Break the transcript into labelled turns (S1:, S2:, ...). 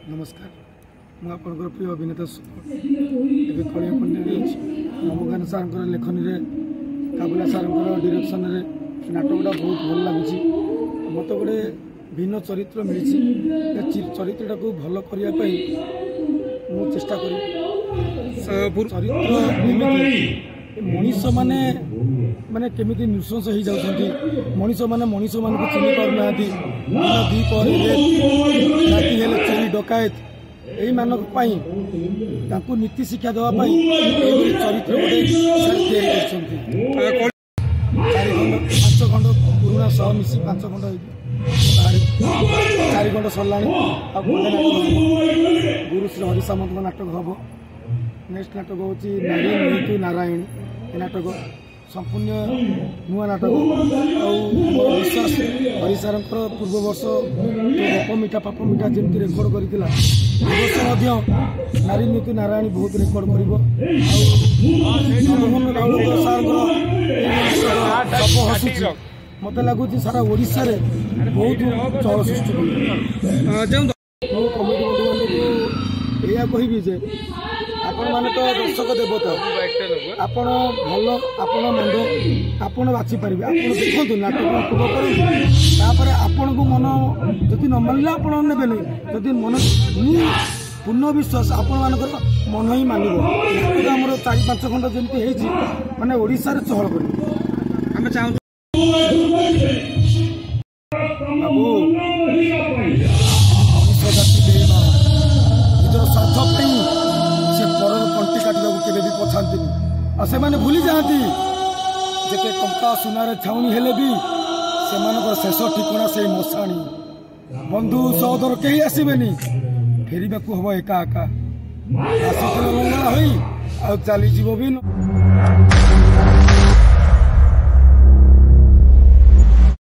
S1: नमस्कार मु आपनकर प्रिय अभिनेता एबे कलिया पंडित नमकान सार लेखनी रे काबुला सार डायरेक्शन रे नाटकटा बहुत भल लगुच मत गोटे भिन्न चरित्र मिली चरित्रटा को भल करने मु चेष्टा करी चरित्र मनीष माने माने केमिति नृशंस हो जाउछंती मनीष माने मनीष मान को चिन्ह पार नाती दी पर राति हेले चोरी डकायत एई मानक पई तांको नीति शिक्षा देवा पई एई चरित्र गोटे तैयारी करछंती 5 खंड पुराना सह मिसी 5 खंड 4 खंड सरलाणी आ गुरु श्री हरि सामंत नाटक हम नेक्स्ट नाटक हूँ नारी नीतु नारायण नाटक संपूर्ण नुआ नाटक विश्वास हरि सार पूर्व वर्ष गप मिठा पाप मिठा जमी रेकर्ड कर नारी नीतु नारायण बहुत रेकर्ड कर मत लगुच सारा ओडिशा रे बहुत चल सृष्टि कमिटी बंधु या कह आपण माने तो दर्शक देवता आपण भल आपण मंद आपण बाछि पारिबे आपण देखंतु नाटक उपभोग करंतु आपण को मन जदि न मानला आपण नेबे नै जदि मन पूर्ण विश्वास आपण मानकर मन ही मानिबो नाटक हमर 4-5 खंड जेंति हेछि माने ओडिसा रे चहल करी हम चाहू बाबू से माने भूली जाती जिते टंका सुनार छाउनी हेले भी से शेष ठिकना से मशाणी बंधु सहोदर कहीं आसबेनी फेरवा हम एका एका आस मंगला हो चलीज भी